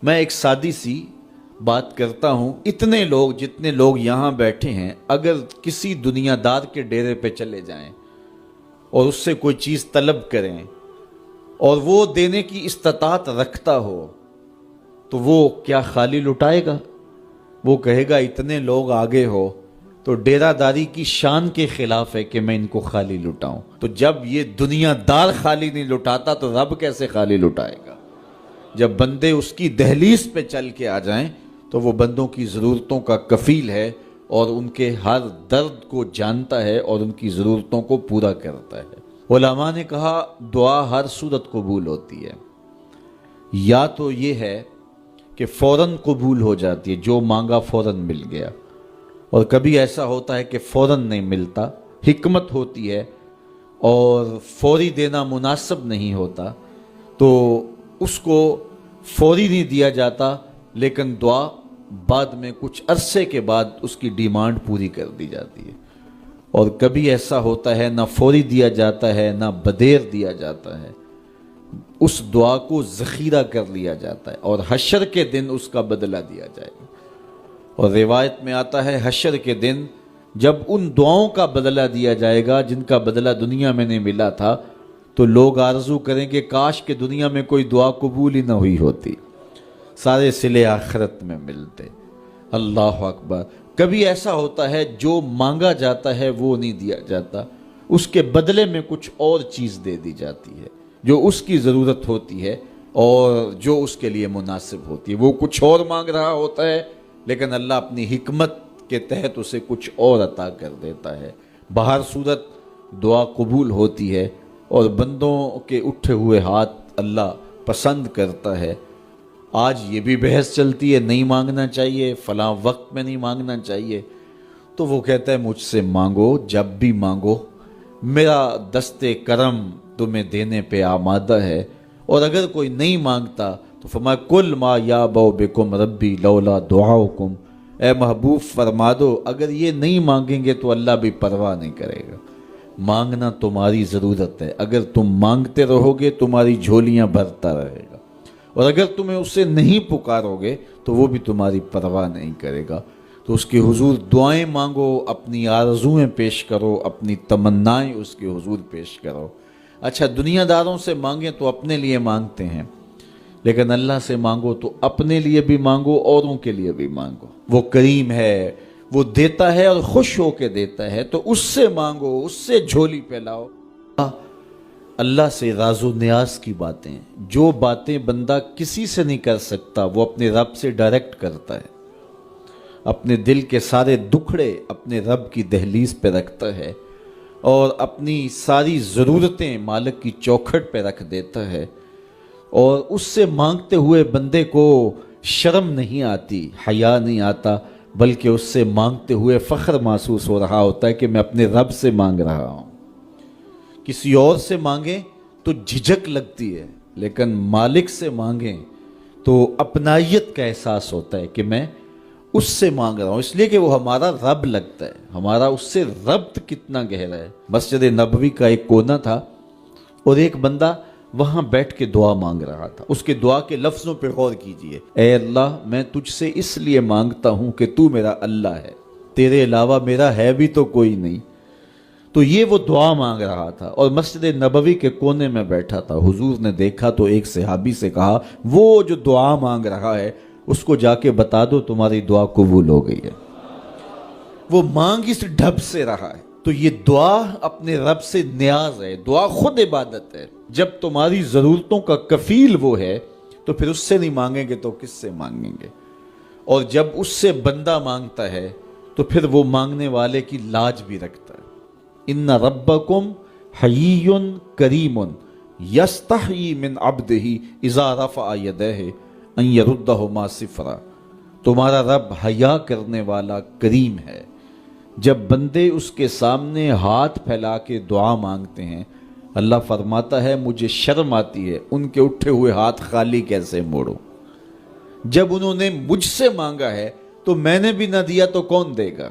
میں ایک سادی سی بات کرتا ہوں، اتنے لوگ جتنے لوگ یہاں بیٹھے ہیں اگر کسی دنیا دار کے ڈیرے پہ چلے جائیں اور اس سے کوئی چیز طلب کریں اور وہ دینے کی استطاعت رکھتا ہو تو وہ کیا خالی لٹائے گا؟ وہ کہے گا اتنے لوگ آگے ہو تو ڈیرہ داری کی شان کے خلاف ہے کہ میں ان کو خالی لٹاؤں۔ تو جب یہ دنیا دار خالی نہیں لٹاتا تو رب کیسے خالی لٹائے گا؟ جب بندے اس کی دہلیز پہ چل کے آ جائیں تو وہ بندوں کی ضرورتوں کا کفیل ہے اور ان کے ہر درد کو جانتا ہے اور ان کی ضرورتوں کو پورا کرتا ہے۔ علماء نے کہا دعا ہر صورت قبول ہوتی ہے، یا تو یہ ہے کہ فوراً قبول ہو جاتی ہے، جو مانگا فوراً مل گیا، اور کبھی ایسا ہوتا ہے کہ فوراً نہیں ملتا، حکمت ہوتی ہے اور فوری دینا مناسب نہیں ہوتا تو اس کو فوری نہیں دیا جاتا، لیکن دعا بعد میں کچھ عرصے کے بعد اس کی ڈیمانڈ پوری کر دی جاتی ہے۔ اور کبھی ایسا ہوتا ہے نہ فوری دیا جاتا ہے نہ بدیر دیا جاتا ہے، اس دعا کو ذخیرہ کر لیا جاتا ہے اور حشر کے دن اس کا بدلہ دیا جائے گا۔ اور روایت میں آتا ہے حشر کے دن جب ان دعاؤں کا بدلہ دیا جائے گا جن کا بدلہ دنیا میں نہیں ملا تھا تو لوگ آرزو کریں کہ کاش کہ دنیا میں کوئی دعا قبول ہی نہ ہوئی ہوتی، سارے صلے آخرت میں ملتے۔ اللہ اکبر۔ کبھی ایسا ہوتا ہے جو مانگا جاتا ہے وہ نہیں دیا جاتا، اس کے بدلے میں کچھ اور چیز دے دی جاتی ہے جو اس کی ضرورت ہوتی ہے اور جو اس کے لیے مناسب ہوتی ہے۔ وہ کچھ اور مانگ رہا ہوتا ہے لیکن اللہ اپنی حکمت کے تحت اسے کچھ اور عطا کر دیتا ہے۔ بہر صورت دعا قبول ہوتی ہے اور بندوں کے اٹھے ہوئے ہاتھ اللہ پسند کرتا ہے۔ آج یہ بھی بحث چلتی ہے نہیں مانگنا چاہیے، فلاں وقت میں نہیں مانگنا چاہیے، تو وہ کہتا ہے مجھ سے مانگو جب بھی مانگو، میرا دست کرم تمہیں دینے پہ آمادہ ہے۔ اور اگر کوئی نہیں مانگتا تو فرمایا کل ما یابو بکم ربی لولا دعاؤکم، اے محبوب فرما دو اگر یہ نہیں مانگیں گے تو اللہ بھی پرواہ نہیں کرے گا۔ مانگنا تمہاری ضرورت ہے، اگر تم مانگتے رہو گے تمہاری جھولیاں بھرتا رہے گا، اور اگر تمہیں اسے نہیں پکارو گے تو وہ بھی تمہاری پرواہ نہیں کرے گا۔ تو اس کے حضور دعائیں مانگو، اپنی آرزویں پیش کرو، اپنی تمنائیں اس کے حضور پیش کرو۔ اچھا دنیا داروں سے مانگیں تو اپنے لیے مانگتے ہیں، لیکن اللہ سے مانگو تو اپنے لیے بھی مانگو، اوروں کے لیے بھی مانگو۔ وہ کریم ہے، وہ دیتا ہے اور خوش ہو کے دیتا ہے، تو اس سے مانگو، اس سے جھولی پھیلاؤ۔ اللہ سے راز و نیاز کی باتیں، جو باتیں بندہ کسی سے نہیں کر سکتا وہ اپنے رب سے ڈائریکٹ کرتا ہے، اپنے دل کے سارے دکھڑے اپنے رب کی دہلیز پہ رکھتا ہے اور اپنی ساری ضرورتیں مالک کی چوکھٹ پہ رکھ دیتا ہے، اور اس سے مانگتے ہوئے بندے کو شرم نہیں آتی، حیا نہیں آتا، بلکہ اس سے مانگتے ہوئے فخر محسوس ہو رہا ہوتا ہے کہ میں اپنے رب سے مانگ رہا ہوں۔ کسی اور سے مانگیں تو جھجک لگتی ہے، لیکن مالک سے مانگیں تو اپنائیت کا احساس ہوتا ہے کہ میں اس سے مانگ رہا ہوں، اس لیے کہ وہ ہمارا رب لگتا ہے، ہمارا اس سے ربط کتنا گہرا ہے۔ مسجد نبوی کا ایک کونا تھا اور ایک بندہ وہاں بیٹھ کے دعا مانگ رہا تھا۔ اس کے دعا کے لفظوں پہ غور کیجئے، اے اللہ میں تجھ سے اس لیے مانگتا ہوں کہ تو میرا اللہ ہے، تیرے علاوہ میرا ہے بھی تو کوئی نہیں۔ تو یہ وہ دعا مانگ رہا تھا اور مسجد نبوی کے کونے میں بیٹھا تھا۔ حضور نے دیکھا تو ایک صحابی سے کہا وہ جو دعا مانگ رہا ہے اس کو جا کے بتا دو تمہاری دعا قبول ہو گئی ہے۔ وہ مانگ اس ڈھب سے رہا ہے۔ تو یہ دعا اپنے رب سے نیاز ہے، دعا خود عبادت ہے۔ جب تمہاری ضرورتوں کا کفیل وہ ہے تو پھر اس سے نہیں مانگیں گے تو کس سے مانگیں گے؟ اور جب اس سے بندہ مانگتا ہے تو پھر وہ مانگنے والے کی لاج بھی رکھتا ہے۔ ان ربکم حیی کریم یستحیی من عبدہ اذا رفع یدیہ ان یردہما صفرا۔ تمہارا رب حیا کرنے والا کریم ہے، جب بندے اس کے سامنے ہاتھ پھیلا کے دعا مانگتے ہیں اللہ فرماتا ہے مجھے شرم آتی ہے ان کے اٹھے ہوئے ہاتھ خالی کیسے موڑوں۔ جب انہوں نے مجھ سے مانگا ہے تو میں نے بھی نہ دیا تو کون دے گا؟